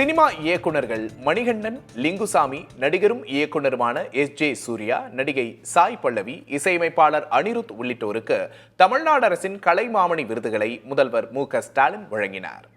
Cinema இயக்குனர்கள் மணிகண்டன், லிங்குசாமி, நடிகரும் இயக்குனருமான S J. Surya, நடிகை சாய் பல்லவி, இசையமைப்பாளர் அனிருத் உள்ளிட்டோருக்கு தமிழ்நாடு அரசின் கலைமாமணி விருதுகளை முதல்வர் மு.க. ஸ்டாலின் வழங்கினார்.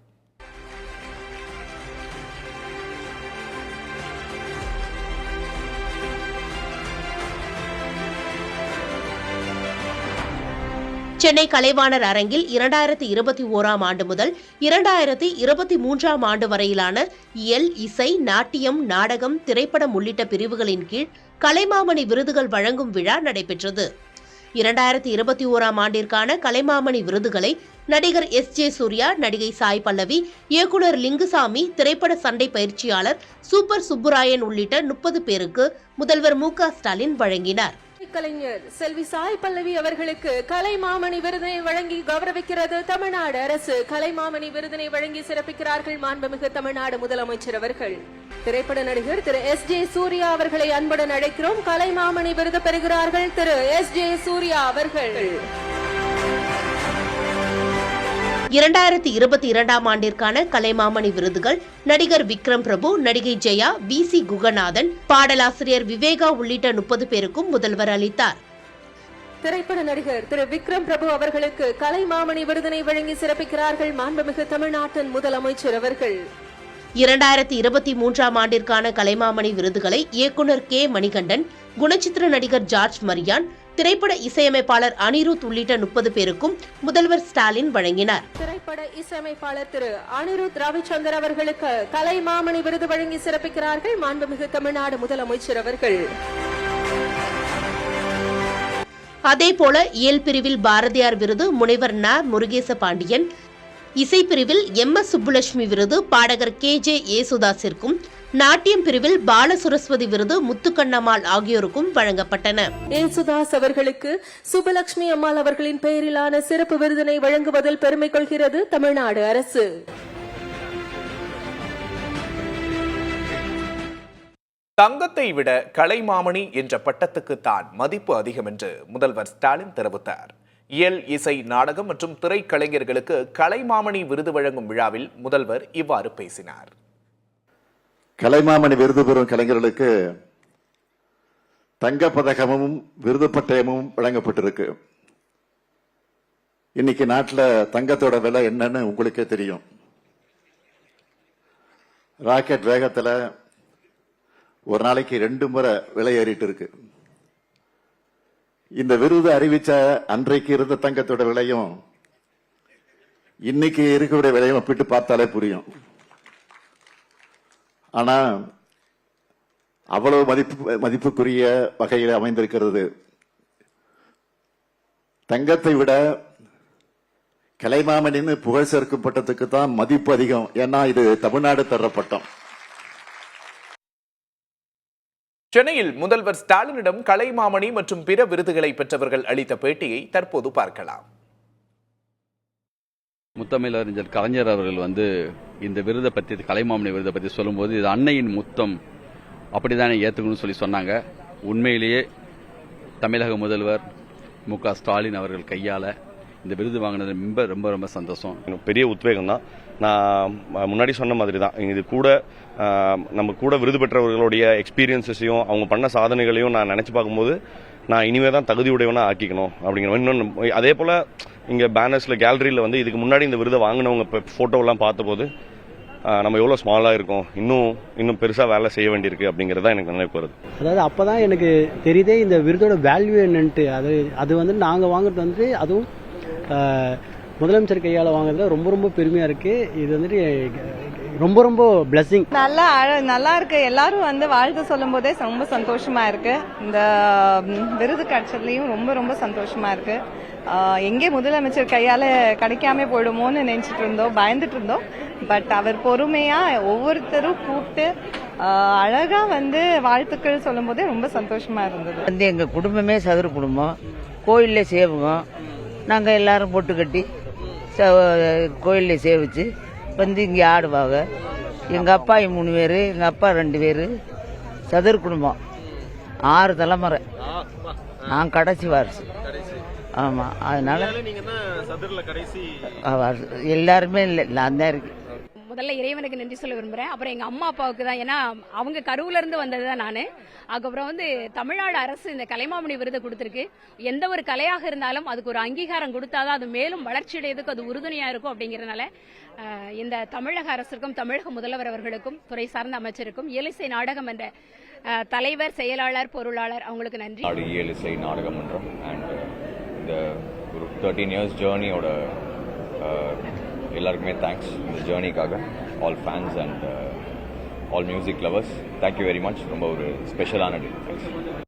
சென்னை கலைவாணர் அரங்கில் 2021ஆம் ஆண்டு முதல் 2023ஆம் ஆண்டு வரையிலான இயல், இசை, நாட்டியம், நாடகம், திரைப்படம் உள்ளிட்ட பிரிவுகளின் கீழ் கலைமாமணி விருதுகள் வழங்கும் விழா நடைபெற்றது. 2021ஆம் ஆண்டிற்கான கலைமாமணி விருதுகளை நடிகர் எஸ்.ஜே. சூர்யா, நடிகை சாய் பல்லவி, இயக்குனர் லிங்குசாமி, திரைப்பட சண்டை பயிற்சியாளர் சூப்பர் சுப்புராயன் உள்ளிட்ட 30 பேருக்கு முதல்வர் மு.க. ஸ்டாலின் வழங்கினார். கலைஞர் செல்வி சாய் பல்லவி அவர்களுக்கு கலைமாமணி விருதினை வழங்கி கௌரவிக்கிறது தமிழ்நாடு அரசு. கலைமாமணி விருதினை வழங்கி சிறப்பிக்கிறார்கள் மாண்புமிகு தமிழ்நாடு முதலமைச்சர் அவர்கள். திரைப்பட நடிகர் திரு எஸ்.ஜே. சூர்யா அவர்களை அன்புடன் அழைக்கிறோம். கலைமாமணி விருது பெறுகிறார்கள் திரு எஸ்.ஜே. சூர்யா அவர்கள். 2022ஆம் ஆண்டிற்கான கலைமாமணி விருதுகள் நடிகர் விக்ரம் பிரபு, நடிகை ஜெயா, வி.சி. குகநாதன், பாடலாசிரியர் விவேகா உள்ளிட்ட 30 பேருக்கும் முதல்வர் அளித்தார். திரைப்பட நடிகர் திரு விக்ரம் பிரபு அவர்களுக்கு கலைமாமணி விருதினை வழங்கி சிறப்பிக்கிறார்கள் மாண்புமிகு தமிழ்நாட்டின் முதலமைச்சர் அவர்கள். 2023ஆம் ஆண்டிற்கான கலைமாமணி விருதுகளை இயக்குனர் கே. மணிகண்டன், குணச்சித்திர நடிகர் ஜார்ஜ் மரியான், திரைப்பட இசையமைப்பாளர் அனிருத் உள்ளிட்ட 30 பேருக்கும் முதல்வர் ஸ்டாலின் வழங்கினார். திரைப்பட இசையமைப்பாளர் திரு அனிருத் ரவிச்சந்தர் அவர்களுக்கு கலைமாமணி விருது வழங்கி சிறப்பிக்கிறார்கள் மாண்புமிகு தமிழ்நாடு முதலமைச்சர் அவர்கள். அதேபோல இயல் பிரிவில் பாரதியார் விருது முனைவர் ந. முருகேச பாண்டியன், இசைப்பிரிவில் எம்.எஸ். சுப்புலட்சுமி விருது பாடகர் கே.ஜே. ஏசுதாஸிற்கும், நாட்டியம் பிரிவில் பாலசுரஸ்வதி விருது முத்துக்கண்ணம்மாள் ஆகியோருக்கும் வழங்கப்பட்டன. ஏசுதாஸ் அவர்களுக்கு சுப்புலட்சுமி அம்மாள் அவர்களின் பெயரிலான சிறப்பு விருதினை வழங்குவதில் பெருமை கொள்கிறது தமிழ்நாடு அரசு. தங்கத்தை விட கலைமாமணி என்ற பட்டத்துக்கு தான் மதிப்பு அதிகம் என்று முதல்வர் ஸ்டாலின் தெரிவித்தார். இயல், இசை, நாடகம் மற்றும் திரைக்கலைஞர்களுக்கு கலைமாமணி விருது வழங்கும் விழாவில் முதல்வர் இவ்வாறு பேசினார். கலைமாமணி விருது பெறும் கலைஞர்களுக்கு தங்கப்பதக்கமும் விருது பட்டயமும் வழங்கப்பட்டிருக்கு. இன்னைக்கு நாட்டில் தங்கத்தோட விலை என்னன்னு உங்களுக்கே தெரியும். ராக்கெட் வேகத்தில் ஒரு நாளைக்கு 2 முறை விலை ஏறிட்டு இருக்கு. இந்த விருது அறிவிச்ச அன்றைக்கு இருந்த தங்கத்தோட விலையும் இன்னைக்கு இருக்கக்கூடிய விலையும் ஒப்பிட்டு பார்த்தாலே புரியும். ஆனா அவ்வளவு மதிப்புக்குரிய வகையில் அமைந்திருக்கிறது. தங்கத்தை விட கலைமாமணின்னு புகழ் சேர்க்கும் பட்டத்துக்கு தான் மதிப்பு அதிகம். ஏன்னா இது தமிழ்நாடு தர்ற பட்டம். சென்னையில் முதல்வர் ஸ்டாலினிடம் கலைமாமணி மற்றும் பிற விருதுகளை பெற்றவர்கள் அளித்த பேட்டியை தற்போது பார்க்கலாம். முத்தமிழறிஞர் கலைஞர் அவர்கள் இந்த விருதை பற்றி, கலைமாமணி விருதை பற்றி சொல்லும்போது இது அன்னையின் முத்தம், அப்படித்தானே ஏற்றுக்கணும்னு சொல்லி சொன்னாங்க. உண்மையிலேயே தமிழக முதல்வர் மு.க. ஸ்டாலின் அவர்கள் கையால் இந்த விருது வாங்கினது ரொம்ப ரொம்ப சந்தோஷம். பெரிய உத்வேகம் தான். நான் முன்னாடி சொன்ன மாதிரி தான், இது கூட நம்ம கூட விருது பெற்றவர்களுடைய எக்ஸ்பீரியன்ஸையும் அவங்க பண்ண சாதனைகளையும் நான் நினைச்சு பார்க்கும்போது நான் இனிமே தான் தகுதியுடையவனா ஆக்கிக்கணும் அப்படிங்கிற. இன்னொன்று அதே போல இங்கே பேனர்ஸில் கேலரியில் இதுக்கு முன்னாடி இந்த விருதை வாங்கினவங்க ஃபோட்டோவெல்லாம் பார்த்தபோது நம்ம எவ்வளோ ஸ்மாலாக இருக்கோம், இன்னும் பெருசாக வேலை செய்ய வேண்டியிருக்கு அப்படிங்கிறது தான் எனக்கு நினைப்பு வருது. அதாவது அப்போ தான் எனக்கு தெரியுதே இந்த விருதோட வேல்யூ என்னன்ட்டு. அது நாங்கள் வாங்குறது அதுவும் முதலமைச்சர் கையால் வாங்குறதுல ரொம்ப ரொம்ப பெருமையாக இருக்குது. இது ரொம்ப ரொம்ப பிளஸிங். நல்லா இருக்கு. எல்லாரும் வாழ்த்து சொல்லும் போதே ரொம்ப சந்தோஷமா இருக்கு. இந்த விருது கிடைச்சதுலயும் ரொம்ப ரொம்ப சந்தோஷமா இருக்கு. எங்கே முதலமைச்சர் கையால கிடைக்காம போயிடுமோன்னு நினைச்சிட்டு இருந்தோம், பயந்துட்டு இருந்தோம். பட் அவர் பொறுமையா ஒவ்வொருத்தரும் கூப்பிட்டு அழகா வாழ்த்துக்கள் சொல்லும் போதே ரொம்ப சந்தோஷமா இருந்தது. எங்க குடும்பமே சதுர குடும்பம், கோயில்ல சேவகம். நாங்க எல்லாரும் பொட்டு கட்டி கோயில்ல சேவிச்சு இங்கே ஆடுவாங்க. எங்க அப்பா 3 பேரு, எங்க அப்பா 2 பேரு, சதுர குடும்பம், 6 தலைமுறை. நான் கடைசி வாரிசு. ஆமா, அதனால எல்லாருமே இல்லை, நான் தான் இருக்கேன். முதல்ல இறைவனுக்கு நன்றி சொல்ல விரும்புகிறேன். அப்புறம் எங்கள் அம்மா அப்பாவுக்கு தான், ஏன்னா அவங்க கருவிலேருந்து வந்தது தான் நான். அதுக்கப்புறம் வந்து தமிழ்நாடு அரசு இந்த கலைமாமணி விருதை கொடுத்துருக்கு. எந்த ஒரு கலையாக இருந்தாலும் அதுக்கு ஒரு அங்கீகாரம் கொடுத்தாதான் அது மேலும் வளர்ச்சி அடையதுக்கு அது உறுதுணையாக இருக்கும். அப்படிங்கிறதுனால இந்த தமிழக அரசுக்கும் தமிழக முதல்வர் அவர்களுக்கும் துறை சார்ந்த அமைச்சருக்கும் இயலிசை நாடகம் என்ற தலைவர், செயலாளர், பொருளாளர் அவங்களுக்கு நன்றி. இயலிசை நாடகமன்றம் அண்ட் இந்த ஒரு 13 இயர்ஸ் ஜேர்னியோட எல்லாருக்குமே தேங்க்ஸ். இந்த ஜேர்னிக்காக all fans and all music lovers, thank you very much. ரொம்ப ஒரு ஸ்பெஷலான டே. தேங்க்ஸ்.